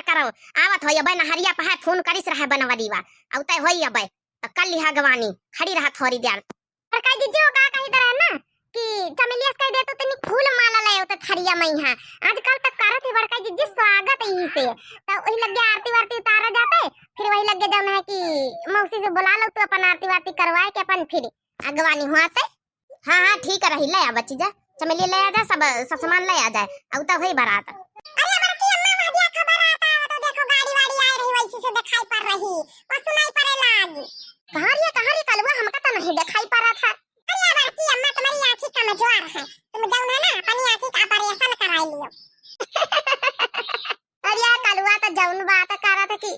करो आवत हो अबे नहरिया पे फोन करिस रहा बनवा दीवा औते होई अबे त कल लिहा गवानी खड़ी रहा थोड़ी देर पर कह दीजिए का कही तरह ना कि चमेलिया कह दे तो तनी फूल माला ले तो थरिया में हां आजकल तक करत है बड़का जी स्वागत यही से तो वही लग गया आरती वारती उतारा जाते फिर वही लग गया जौन है कि मौसी से बुला लो तो अपन आरती वारती करवाए के अपन फिर अगवानी हुआते। हां ठीक है रही ले आ बच्ची जा चमेलिया ले आ जा सब सामान ले आ जाए औता होई बारात। अरे बड़की अम्मा वादिया खबर आता तो देखो गाड़ी वाड़ी आ रही वैसे से दिखाई पड़ रही और सुनाई पड़े लागी कहां रे कलवा हमका तो नहीं दिखाई पड़ रहा था। अरे बड़की अम्मा तुम्हारी आंखें कमजोर है तुम जाओ ना अपनी आंखें का ऑपरेशन करा लियो। अरे कलवा तो जौन बात कर रहा था कि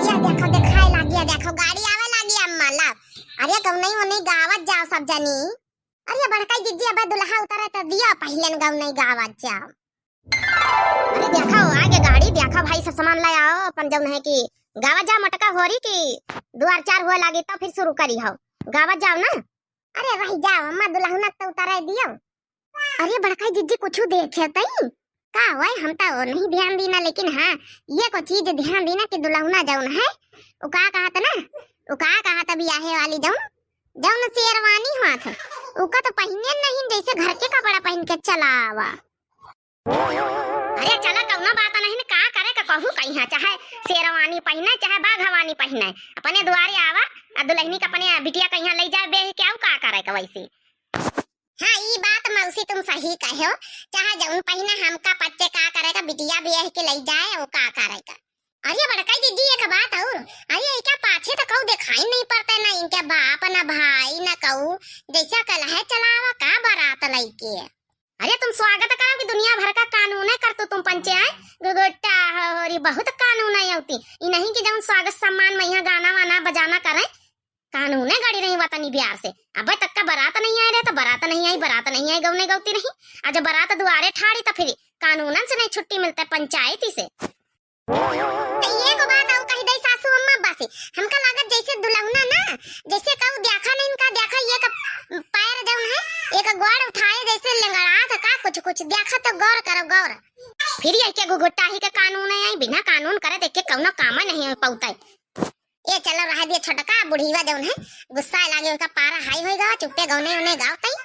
ये देखो दिखाई लागी देखो गाड़ी आवे लागी अम्मा ला अरे कौन नहीं वो नहीं गावत जाओ सब जनी। अरे बड़का जिज्जी अब दुल्हा उतारे तो दिया पहले गाँव नहीं गावत जाओ। अरे देखो आगे गाड़ी देखो भाई सब सामान ले आओ अपन जौन है कि गावत जाओ मटका होरी की द्वार चार हुआ लागी तो फिर शुरू करी हो गावत जाओ ना। अरे भाई जाओ अम्मा दुल्हन तो उतारे दियो। अरे बड़का जिज्जी कुछ देखे तई का होय हम तो नहीं ध्यान देना लेकिन हां ये को चीज ध्यान देना कि दुल्हना जौन है वो का कहत ना वो का कहत बियाहे वाली जौन शेरवानी हाथ उका तो पहने नहीं जैसे घर के कपड़ा पहन के चलावा। अरे चला कौनो बात नहीं ने का करे का कहू कहीं चाहे शेरवानी पहने चाहे बाघवानी पहने अपने द्वारे आवा आ दुल्हनी का अपने बिटिया कहीं ले जाए बे क्या का करे का वैसे। हाँ ये बात मौसी तुम सही कहो चाहे जौन पहने हमका बच्चे का करेगा बिटिया ब्याह के ले जाए वो का करेगा। अरे बड़का दीदी एक बात और अरे क्या पाछे तो कहू दिखाई नहीं पड़ता ना इनके बाप ना भाई ना कहू जैसा कल है चलावा का बारात लईके। अरे तुम स्वागत करो कि दुनिया भर का कानून है कर तो तुम पंचायत गोगोटा और बहुत कानून है होती ये नहीं कि जौन स्वागत सम्मान में यहाँ गाना वाना बजाना करें कानून है गाड़ी नहीं वतनी बिहार से अब तक का बारात नहीं आए रहे तो बारात नहीं आई गौने गौती नहीं आज बारात दुआरे ठाड़ी तो फिर कानूनन से नहीं छुट्टी मिलता पंचायती से। ये को बात आऊ कही दई सासू अम्मा बासी हमका लागत जैसे दुल्हना ना जैसे कहू देखा नहीं इनका देखा ये का पैर जौन है एक गोड़ उठाए जैसे लंगड़ा था का कुछ देखा तो गौर करो गौर फिर ये के गुगुट्टा ही के कानून है बिना कानून करे देख के कौनो काम नहीं पौता ये चलो रह दिए छोटका बुढ़ीवा जौन है गुस्सा लागे उसका पारा हाई होएगा चुपटे गौने उन्हें गाँव तई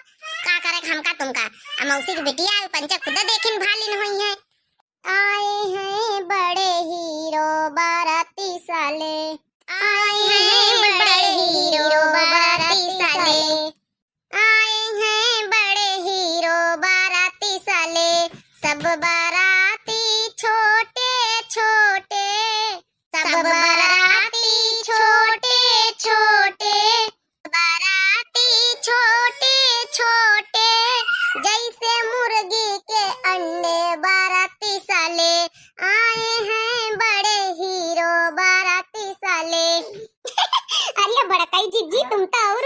का करे हमका तुमका मौसी की बिटिया पंचा खुद देखिन भालिन हुई है। आए हैं बड़े हीरो बाराती साले आए हैं बड़े हीरो बाराती साले आए हैं बड़े हीरो बाराती साले सब बाराती छोटे छोटे सब बाराती छोटे छोटे बाराती छोटे छोटे जैसे मुर्गी के अंडे बाराती साले आए हैं बड़े हीरो बाराती साले। अरे बड़काई जीजी तुम तो और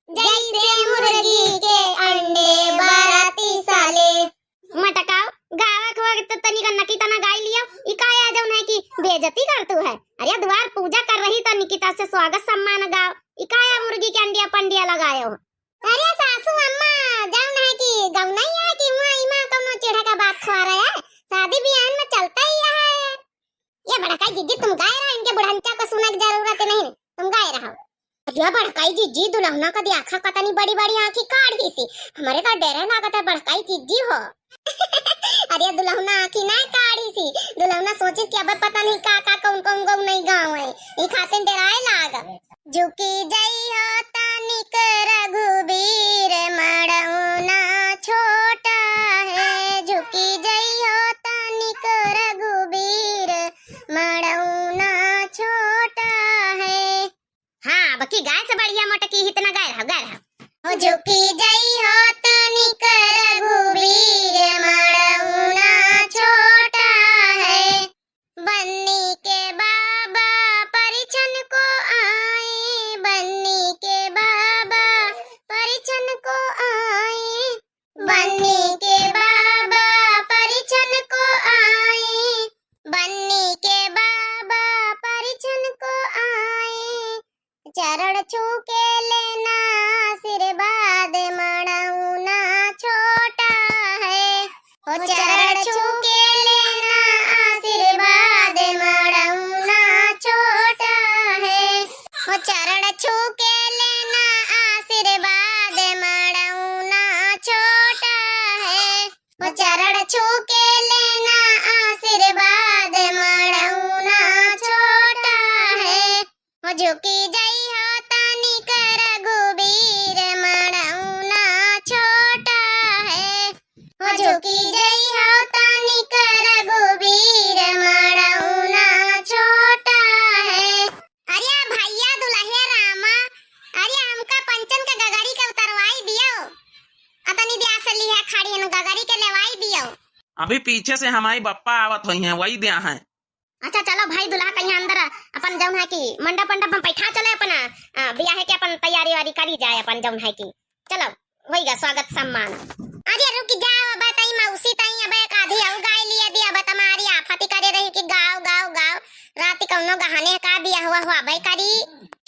जैसे मुर्गी के अंडे बाराती साले मटकाओ गावा को तो तनी का नकी तना गाय लिया ई का आ जौन है कि बेइज्जती करतू है। अरे द्वार पूजा कर रही तो निकिता से स्वागत सम्मान गाओ ई का मुर्गी के अंडिया पंडिया लगायो। अरे सासू अम्मा जौन है कि गौना ही है कि मां इमा कौनो चेढ़ा का बात खा रहा है शादी ब्याह में चलता ही है। ये बड़काई जीजी तुम गाय रहा इनके बुढ़ंचा को सुनने की जरूरत नहीं तुम गाय रहो। अरे बड़काई जीजी दुल्हना का आँखा कतनी बड़ी बड़ी आँखी काढ़ी सी हमारे तो डरे लागत है बड़काई जीजी हो। अरे दुल्हना आँखी नहीं काढ़ी सी दुल्हना सोची कि अब पता नहीं का कौन कौन गौ नहीं गाँव है ये खाते डराए लाग झुकी जई हो तानिक रघुबीर मड़ौना छोटा है झुकी जई हो तानिक रघुबीर मड़ौना छोटा है। हाँ बाकी गाय से बढ़िया मोटकी इतना गाय रहो झुकी जई हो तानिक रघुबीर मड़ौना छोटा है बन्नी के बाबा परिछन को आए बन्नी के बाबा परिछन को आए बन्नी के बाबा परिछन को आए बन्नी के बाबा परिछन को आए चरण छू के लेना आशीर्वाद मड़ौना छोटा है चरण छू के लेना चरण छू के लेना आशीर्वाद मड़ौना छोटा है। वो चरण छू के लेना आशीर्वाद मड़ौना छोटा है। वो झुकी जई हो तानी कर रघुबीर मड़ौना छोटा है। वो झुकी जई हो तानी कर रघुबीर मड़ौना छोटा है। अरे भैया दुल्हे रामा, अरे हमका पंचन का गगरी के उतरवाई दियो। अतनी दिया सली है खाड़ी न गगरी के लेवाई दियो। अभी पीछे से हमारी बप्पा आवत हुई हैं, वही दिया है। अच्छा चलो भाई दुल्हा कहीं अंदर अपन जौन है कि मंडप मंडप में बैठा चले अपन बियाह है कि अपन तैयारी वारी करी जाए अपन जौन है कि चलो वही गा स्वागत सम्मान। अरे रुक जाओ अब तई मौसी तई अब एक आधी और गाय लिए दी अब तुम्हारी आफती करे रही कि गाओ गाओ गाओ रात कौनो गहाने का बियाह हुआ भाई करी।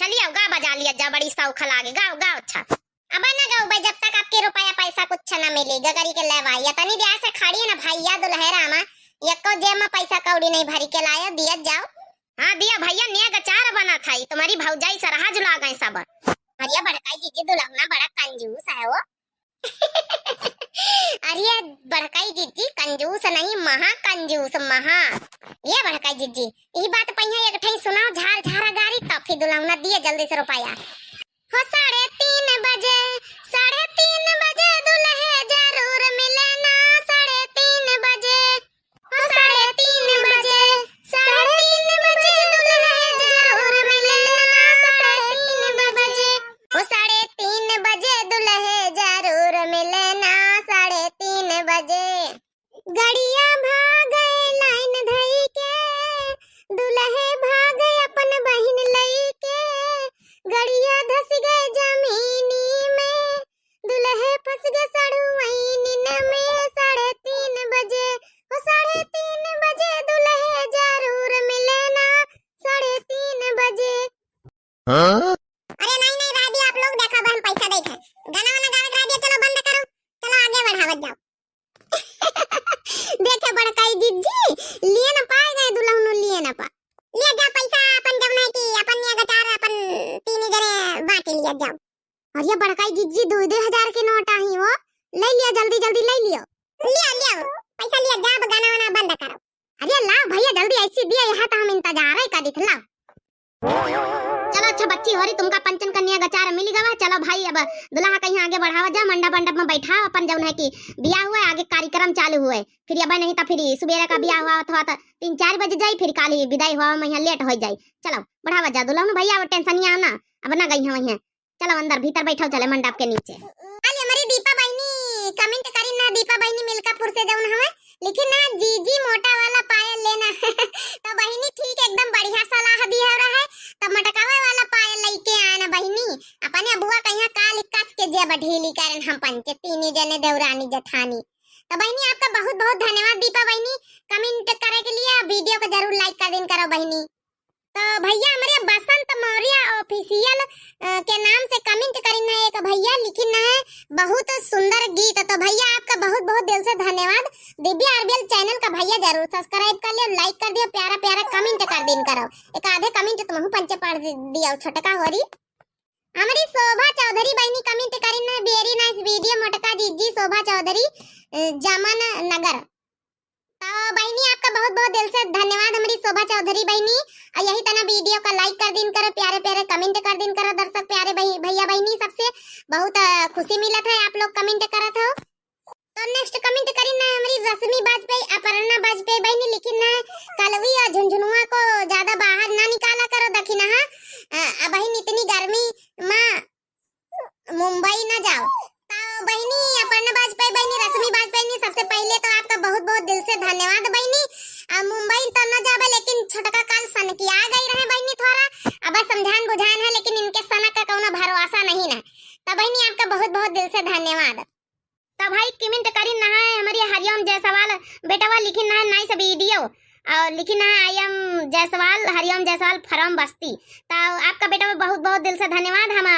चलिए गा बजा लिया जा बड़ी सौख लागे गाओ गाओ। अच्छा अब ना गाओ भाई जब तक आपके रुपया पैसा कुछ न मिले गगरी के लेवाई तनी दिया से खड़ी है ना भैया दुल्हे रामा एको जेब में पैसा कौड़ी नहीं भरी के लाया दिया जाओ। हाँ दिया भैया नया गचार बना था तुम्हारी भौजाई सरहा जुला गए सब। अरे बड़काई जीजी दुल्हना बड़ा कंजूस है वो। अरे बड़काई जीजी कंजूस नहीं महा कंजूस महा। ये बड़काई जीजी यही बात पहिया एक ठई सुनाओ झार झारा गारी तब फिर दुल्हना दिए जल्दी से रुपया। हो 3:30 बजे 3:30 बजे दुल्हे जरूर मिलना 3:30 बजे। 3:30 बजे 3:30 बजे दुल्हे जरूर मिलना 3:30 बजे। 3:30 बजे दुल्हे जरूर मिलना 3:30 बजे। गड़िया भागे लाइन धई के दुल्हे भागे अपन बहिन लई के। गड़िया धस गए जमीनी में दुल्हे फंस गए सड़ुआईनी में 3:30 बजे। 3:30 बजे दुल्हे जरूर मिलना 3:30 बजे। अरे नहीं नहीं रह दिया आप लोग देखा हम पैसा देखे गाना वाना गावत रह दिया चलो बंद करो चलो आगे बढ़ावत जाओ। देखे बड़काई दीदी लिए ना पाए गए दुल्हन लिए ना पा लिया जा पैसा अपन जब नहीं कि अपन ने गचार अपन तीन जने बांट लिया जाओ। और ये बड़काई दीदी 2-2 हजार के नोट आई वो ले लिया जल्दी जल्दी ले लियो लिया लिया पैसा लिया जा अब गाना वाना बंद करो। अरे ला भैया जल्दी ऐसी दिया यहाँ तो हम इंतजार है का दिखला। चलो अच्छा बच्ची हो रही तुमका पंचन कन्या गचार मिल गवा। चलो भाई अब दुल्हा कहीं आगे बढ़ावा जा मंडप मंडप में बैठा अपन जौन है कि बियाह हुआ आगे कार्यक्रम चालू हुए फिर अब नहीं तो फिर सुबेरे का बियाह हुआ अथवा 3-4 बजे जाई फिर काली विदाई हुआ मैं लेट हो जाई। चलो बढ़ावा जा दुल्हन भैया वो टेंशन नहीं आना अब ना गई है वहीं चलो अंदर भीतर बैठो चले मंडप के नीचे। अरे हमारी दीपा बहनी कमेंट करी ना दीपा बहनी मिलकापुर से जौन हमें लेकिन ना जीजी मोटा वाला पायल लेना। तो बहनी ठीक एकदम बढ़िया सलाह दी है रहा है तो मटकावे वाला पायल लेके आना बहनी अपने बुआ कहिया काल कस के जेब ढीली करन हम पंचे तीन जने देवरानी जेठानी। तो बहनी आपका बहुत बहुत धन्यवाद दीपा बहनी कमेंट करे के लिए वीडियो को जरूर लाइक कर देन करो बहनी। तो भैया हमारे बसंत मौर्य ऑफिशियल के नाम से कमेंट करना है एक भैया लिखना है बहुत सुंदर गीत। तो भैया आपका बहुत बहुत दिल से धन्यवाद। दिव्या आरबीएल चैनल का भैया जरूर सब्सक्राइब कर लियो लाइक कर दियो प्यारा प्यारा कमेंट कर दिन करो एक आधे कमेंट तुम पंचे पढ़ दियो छोटका होरी। हमारी शोभा चौधरी बहनी कमेंट करना है वेरी नाइस वीडियो मोटका जीजी शोभा चौधरी जमन नगर। तो बहनी आपका बहुत बहुत दिल से धन्यवाद हमारी शोभा चौधरी बहनी और यही तना वीडियो का लाइक कर दिन करो प्यारे प्यारे कमेंट कर दिन करो दर्शक प्यारे भैया बहनी सबसे बहुत खुशी मिलत है आप लोग कमेंट करत हो। तो नेक्स्ट कमेंट करना है हमारी रश्मि बाजपेयी अपर्णा बाजपेयी बहनी लिखना है कलवी और झुनझुनुआ को ज्यादा बाहर ना निकाला करो दखिना बहन इतनी गर्मी माँ मुंबई ना जाओ। तो बहनी अपर्णा बाजपेयी बहनी रश्मि बाजपेयी सबसे पहले तो आपका बहुत बहुत दिल से धन्यवाद बहनी। मुंबई तो न जाबे लेकिन छोटका काल सन की आ गई रहे बहनी थोड़ा अब समझान बुझान है लेकिन इनके सना का कोनो भरोसा नहीं ना। तो बहनी आपका बहुत बहुत दिल से धन्यवाद। तो भाई कमेंट करी ना है हमारी हरिओम जायसवाल बेटावा लिखी ना है नाइस वीडियो और लिखी ना है I am Jaiswal Hariom Jaiswal from बस्ती। तो आपका बेटा बहुत बहुत दिल से धन्यवाद। हम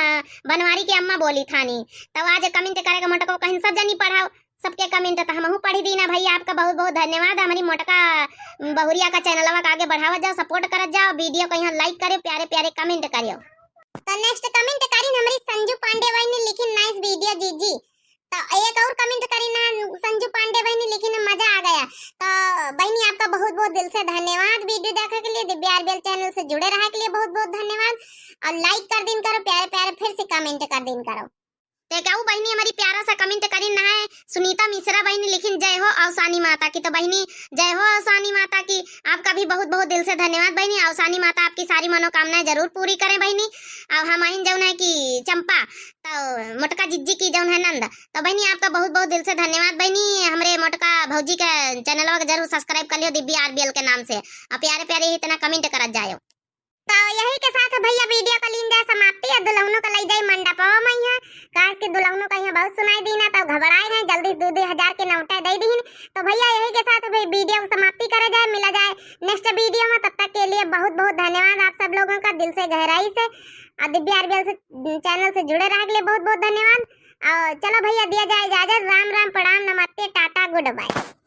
बनवारी की अम्मा बोली थानी तो आज कमेंट करेगा मोटा को कहीं सब जनी पढ़ाओ सबके कमेंट तो हम पढ़ी दी ना भैया आपका बहुत बहुत धन्यवाद। हमारी मोटका बहुरिया का चैनल आगे बढ़ावा जाओ सपोर्ट कर जाओ वीडियो को यहाँ लाइक करे प्यारे प्यारे कमेंट करियो। तो नेक्स्ट कमेंट करीन हमारी संजू पांडे भाई ने लिखी नाइस वीडियो जीजी। तो एक और कमेंट करी ना संजू पांडे भाई ने लिखी ना मजा आ गया। तो बहनी आपका बहुत बहुत दिल से धन्यवाद वीडियो देखने के लिए। दिव्या आरबीएल चैनल से जुड़े रहने के लिए बहुत बहुत धन्यवाद। और लाइक कर दिन करो, प्यारे प्यारे फिर से कमेंट कर दिन करो। ते कहू बहनी हमारी प्यारा सा कमेंट करी ना है सुनीता मिश्रा बहनी लिखी जय हो अवसानी माता की। तो बहनी जय हो अवसानी माता की, आपका भी बहुत बहुत दिल से धन्यवाद बहनी। अवसानी माता आपकी सारी मनोकामनाएं जरूर पूरी करें बहनी। और हम आइन जौन है कि चंपा तो मोटका जिज्जी की जौन है नंद। तो बहनी आपका बहुत बहुत दिल से धन्यवाद बहनी। हमारे मोटका भौजी के चैनल को जरूर सब्सक्राइब कर लियो दिव्या आरबीएल के नाम से। और प्यारे प्यारे इतना कमेंट करत जायो। तो यही के साथ भैया वीडियो का लीन जाए समाप्ति। और दुल्हनों का लई जाए मंडपवा में यहाँ काश के दुल्हनों का यहाँ बहुत सुनाई दी ना तो घबराए हैं जल्दी 2,000 के नौटा दे दी। तो भैया यही के साथ वीडियो को समाप्ति करा जाए, मिला जाए नेक्स्ट वीडियो में। तब तक के लिए बहुत बहुत धन्यवाद आप सब लोगों का दिल से गहराई से। और दिव्या आरबीएल से चैनल से जुड़े रहने के लिए बहुत बहुत धन्यवाद। और चलो भैया दिया जाए इजाजत। राम राम, प्रणाम, नमस्ते, टाटा, गुड बाय।